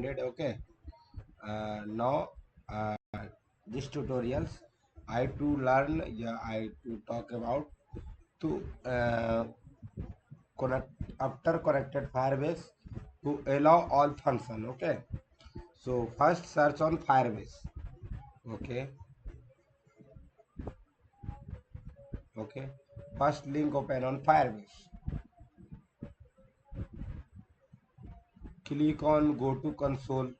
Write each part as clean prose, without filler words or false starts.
ended. Okay. Now this tutorials I to learn, yeah, I to talk about to connect after connected Firebase to allow all function. Okay. So first search on Firebase. Okay. Okay. First link open on Firebase. Click on go to console.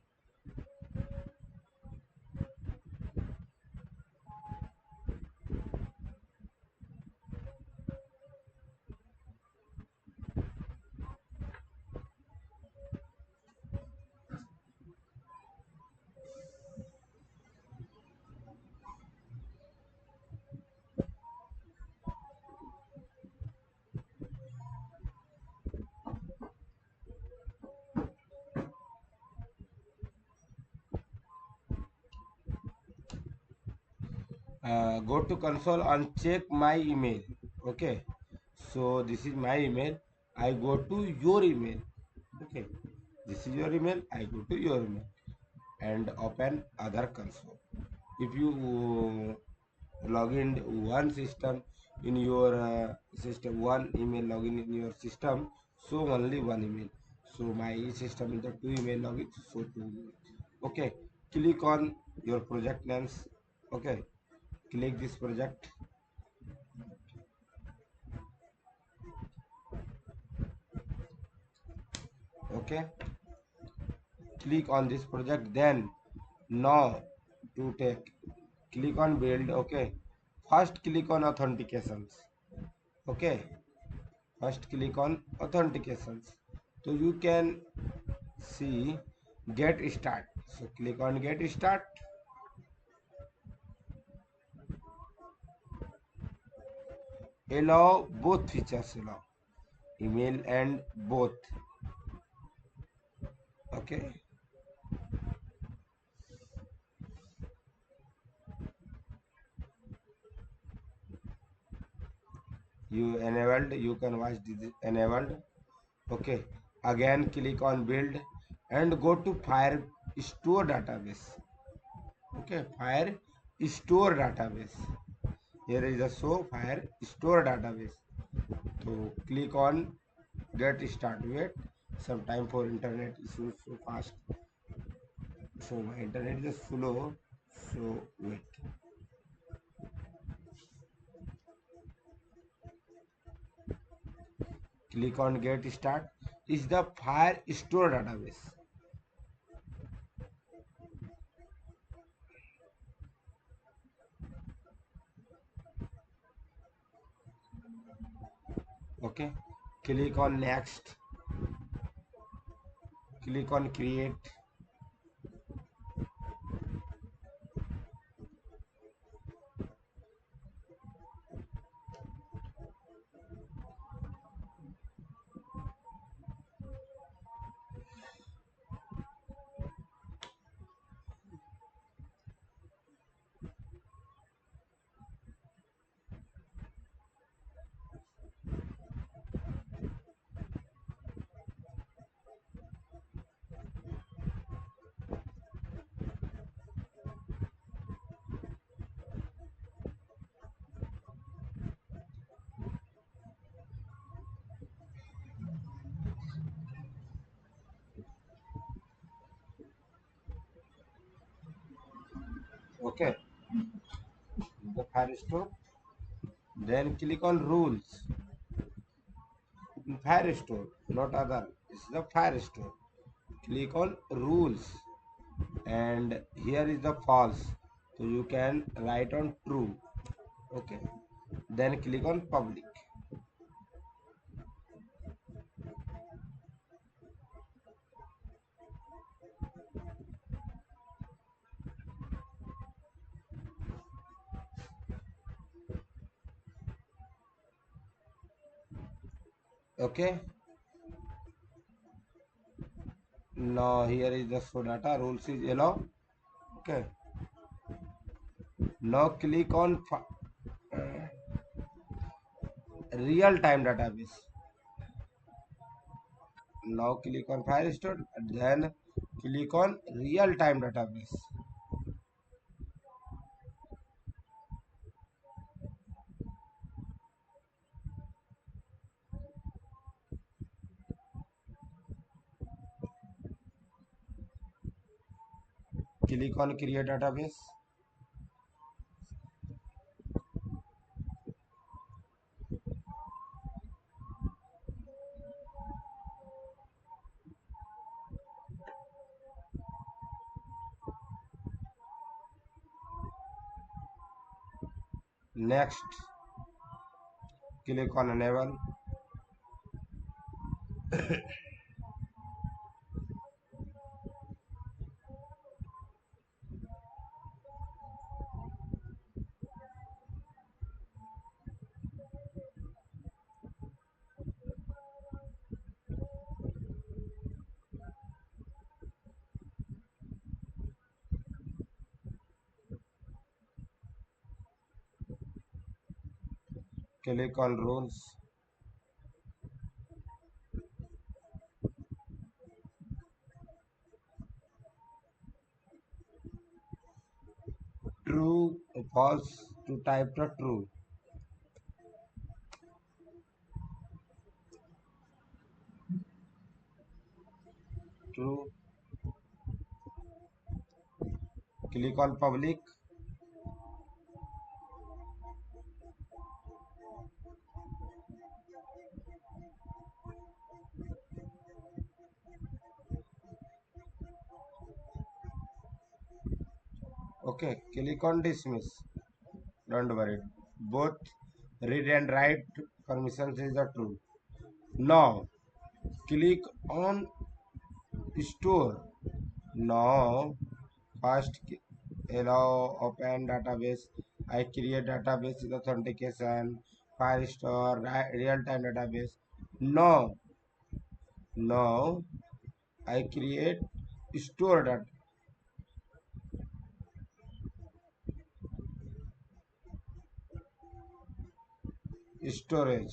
Go to console and check my email. Okay, so this is my email. I go to your email. Okay, this is your email. I go to your email and open other console. If you log in one system in your system, one email login in your system, so only one email. So my system is the two email login, so two email. Okay, click on your project names. Okay, click this project. Okay, click on this project, then now to take click on build. Okay, first click on authentications. Okay, first click on authentications, so you can see get start. So click on get start. Allow both features, allow email and both. Okay, you enabled, you can watch this enabled. Okay, again click on build and go to fire store database. Okay, fire store database, here is a show fire store database. So click on get start. Wait some time for internet issues so fast, so my internet is slow, so wait. Click on get start. Is the fire store database. Okay, click on next, click on create. Okay, the fire store, then click on rules. Fire store, not other, this is the fire store. Click on rules and here is the false, so you can write on true. Okay, then click on public. Okay, now here is the show data, rules is yellow. Okay, now click on real time database. Now click on Firestore, then Click on real time database. Click on create database. Next, click on enable. Click on rules. True, false to type the true. True. Click on public. Okay, click on dismiss. Don't worry. Both read and write permissions is the true. Now click on store. Now first allow open database. I create database with authentication, Firestore, real time database. Now I create store data storage.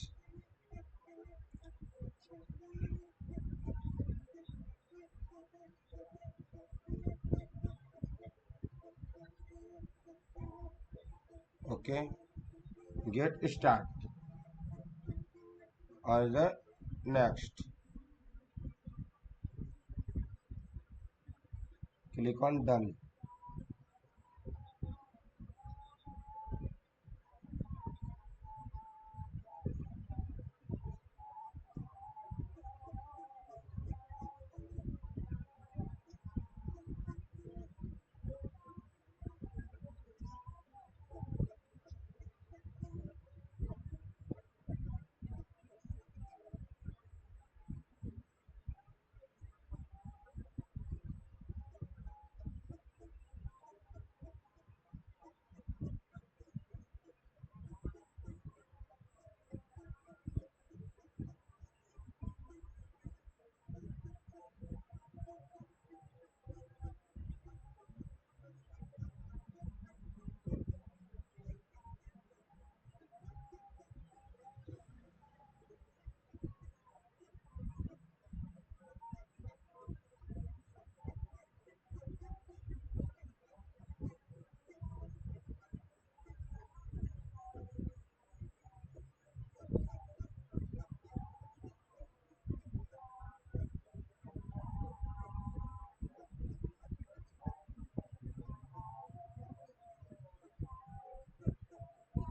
Okay, get start or the next. Click on done.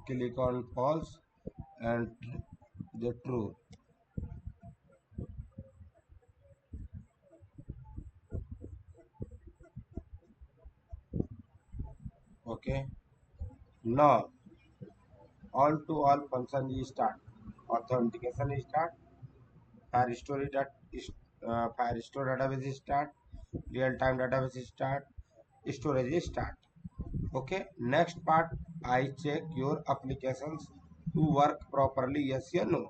Click on false and the true. Okay. Now all to all function is start. Authentication is start. Firestore that is Firestore database is start. Real time database is start. Storage is start. Okay. Next part, I check your applications to work properly. Yes or no.